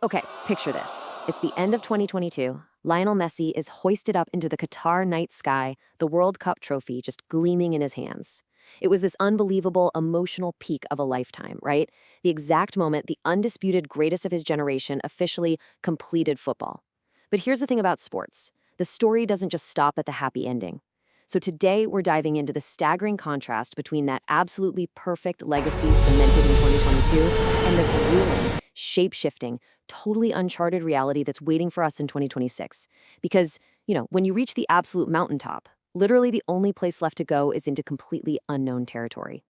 Okay, picture this. It's the end of 2022. Lionel Messi is hoisted up into the Qatar night sky, the World Cup trophy just gleaming in his hands. It was this unbelievable emotional peak of a lifetime, right? The exact moment the undisputed greatest of his generation officially completed football. But here's the thing about sports. The story doesn't just stop at the happy ending. So today we're diving into the staggering contrast between that absolutely perfect legacy cemented in 2022 and the grueling, shape-shifting, totally uncharted reality that's waiting for us in 2026. Because, when you reach the absolute mountaintop, literally the only place left to go is into completely unknown territory.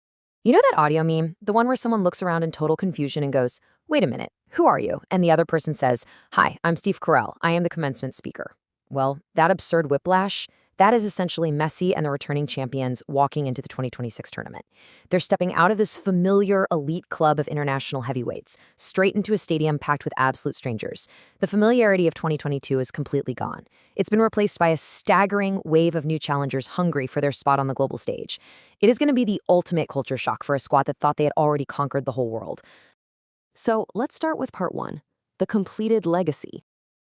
You know that audio meme? The one where someone looks around in total confusion and goes, "Wait a minute, who are you?" And the other person says, "Hi, I'm Steve Carell. I am the commencement speaker." Well, that absurd whiplash, that is essentially Messi and the returning champions walking into the 2026 tournament. They're stepping out of this familiar elite club of international heavyweights, straight into a stadium packed with absolute strangers. The familiarity of 2022 is completely gone. It's been replaced by a staggering wave of new challengers hungry for their spot on the global stage. It is going to be the ultimate culture shock for a squad that thought they had already conquered the whole world. So let's start with part one, the completed legacy.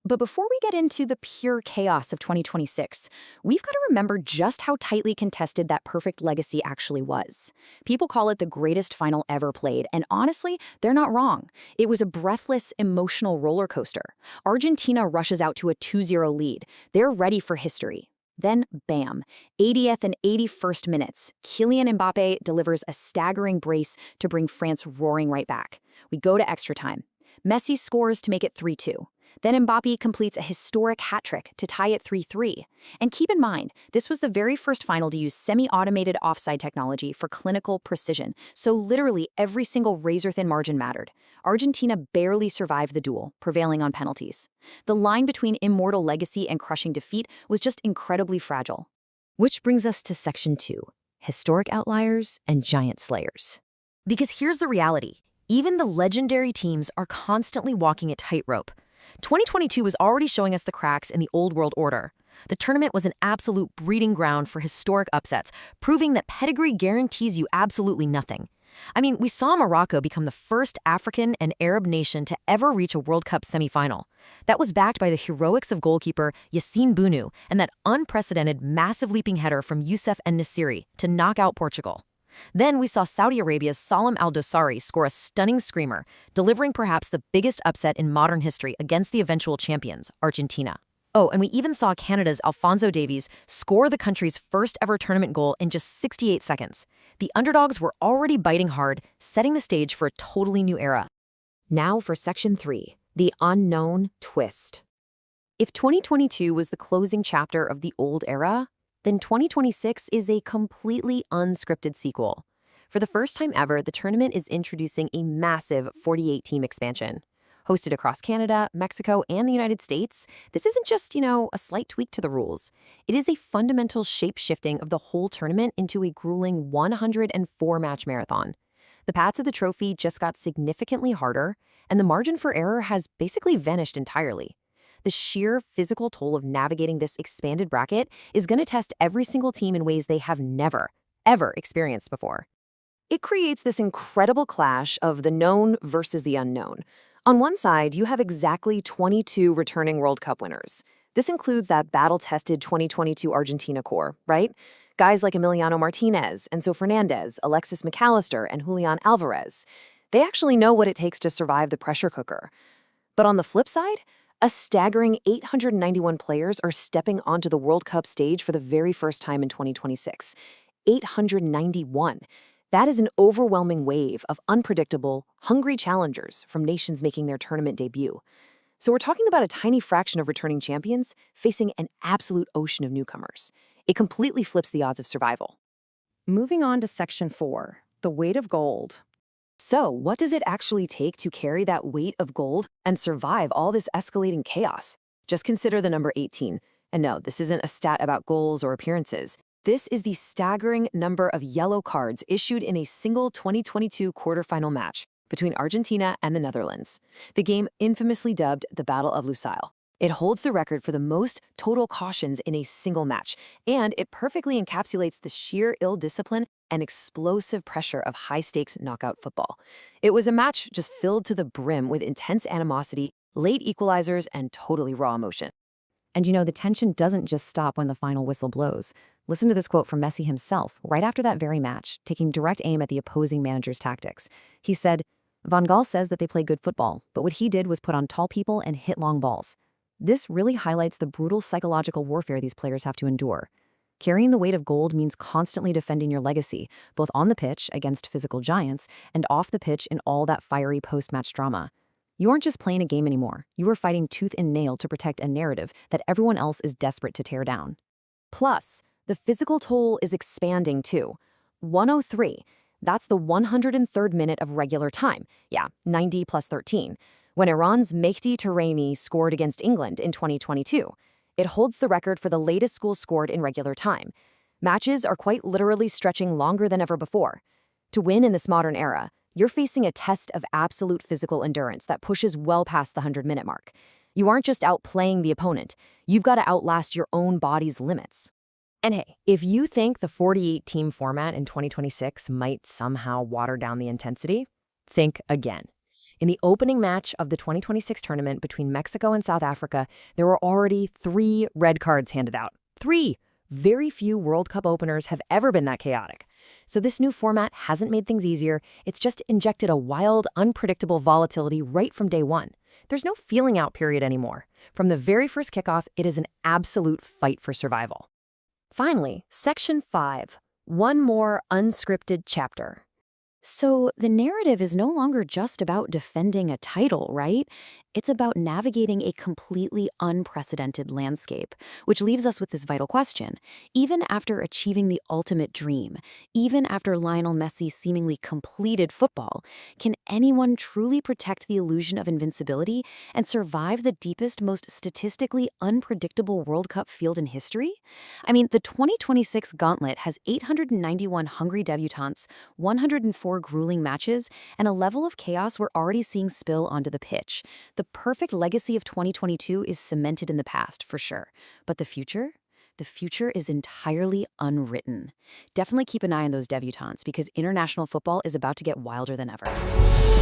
But before we get into the pure chaos of 2026, we've got to remember just how tightly contested that perfect legacy actually was. People call it the greatest final ever played, and honestly, they're not wrong. It was a breathless, emotional roller coaster. Argentina rushes out to a 2-0 lead. They're ready for history. Then, bam, 80th and 81st minutes, Kylian Mbappe delivers a staggering brace to bring France roaring right back. We go to extra time. Messi scores to make it 3-2. Then Mbappe completes a historic hat-trick to tie it 3-3. And keep in mind, this was the very first final to use semi-automated offside technology for clinical precision, so literally every single razor-thin margin mattered. Argentina barely survived the duel, prevailing on penalties. The line between immortal legacy and crushing defeat was just incredibly fragile. Which brings us to Section 2, historic outliers and giant slayers. Because here's the reality. Even the legendary teams are constantly walking a tightrope. 2022 was already showing us the cracks in the old world order. The tournament was an absolute breeding ground for historic upsets, proving that pedigree guarantees you absolutely nothing. I mean, we saw Morocco become the first African and Arab nation to ever reach a World Cup semifinal. That was backed by the heroics of goalkeeper Yassine Bounou and that unprecedented massive leaping header from Youssef En-Nesyri to knock out Portugal. Then we saw Saudi Arabia's Salam Al-Dosari score a stunning screamer, delivering perhaps the biggest upset in modern history against the eventual champions, Argentina. Oh, and we even saw Canada's Alphonso Davies score the country's first ever tournament goal in just 68 seconds. The underdogs were already biting hard, setting the stage for a totally new era. Now for Section 3, the unknown twist. If 2022 was the closing chapter of the old era, then 2026 is a completely unscripted sequel. For the first time ever, the tournament is introducing a massive 48-team expansion. Hosted across Canada, Mexico, and the United States, this isn't just, a slight tweak to the rules. It is a fundamental shape-shifting of the whole tournament into a grueling 104-match marathon. The paths of the trophy just got significantly harder, and the margin for error has basically vanished entirely. The sheer physical toll of navigating this expanded bracket is going to test every single team in ways they have never, ever experienced before. It creates this incredible clash of the known versus the unknown. On one side, you have exactly 22 returning World Cup winners. This includes that battle-tested 2022 Argentina core, right? Guys like Emiliano Martinez, Enzo Fernandez, Alexis McAllister, and Julian Alvarez. They actually know what it takes to survive the pressure cooker. But on the flip side, a staggering 891 players are stepping onto the World Cup stage for the very first time in 2026. 891. That is an overwhelming wave of unpredictable, hungry challengers from nations making their tournament debut. So we're talking about a tiny fraction of returning champions facing an absolute ocean of newcomers. It completely flips the odds of survival. Moving on to Section 4, the weight of gold. So, what does it actually take to carry that weight of gold and survive all this escalating chaos? Just consider the number 18. And no, this isn't a stat about goals or appearances. This is the staggering number of yellow cards issued in a single 2022 quarterfinal match between Argentina and the Netherlands, the game infamously dubbed the Battle of Lusail. It holds the record for the most total cautions in a single match, and it perfectly encapsulates the sheer ill-discipline and explosive pressure of high-stakes knockout football. It was a match just filled to the brim with intense animosity late equalizers, and totally raw emotion. And the tension doesn't just stop when the final whistle blows. Listen to this quote from Messi himself, right after that very match, taking direct aim at the opposing manager's tactics. He said, Van Gaal says that they play good football, but what he did was put on tall people and hit long balls. This really highlights the brutal psychological warfare these players have to endure. Carrying the weight of gold means constantly defending your legacy, both on the pitch against physical giants and off the pitch in all that fiery post-match drama. You aren't just playing a game anymore. You are fighting tooth and nail to protect a narrative that everyone else is desperate to tear down. Plus, the physical toll is expanding too. 103, that's the 103rd minute of regular time. Yeah, 90 plus 13. When Iran's Mehdi Taremi scored against England in 2022. It holds the record for the latest goal scored in regular time. Matches are quite literally stretching longer than ever before. To win in this modern era, you're facing a test of absolute physical endurance that pushes well past the 100-minute mark. You aren't just outplaying the opponent, you've got to outlast your own body's limits. And hey, if you think the 48-team format in 2026 might somehow water down the intensity, think again. In the opening match of the 2026 tournament between Mexico and South Africa, there were already 3 red cards handed out. 3! Very few World Cup openers have ever been that chaotic. So this new format hasn't made things easier, it's just injected a wild, unpredictable volatility right from day one. There's no feeling out period anymore. From the very first kickoff, it is an absolute fight for survival. Finally, Section 5. One more unscripted chapter. So the narrative is no longer just about defending a title, right? It's about navigating a completely unprecedented landscape, which leaves us with this vital question. Even after achieving the ultimate dream, even after Lionel Messi seemingly completed football, can anyone truly protect the illusion of invincibility and survive the deepest, most statistically unpredictable World Cup field in history? I mean, the 2026 gauntlet has 891 hungry debutantes, 104 grueling matches, and a level of chaos we're already seeing spill onto the pitch. The perfect legacy of 2022 is cemented in the past, for sure. But the future? The future is entirely unwritten. Definitely keep an eye on those debutantes because international football is about to get wilder than ever.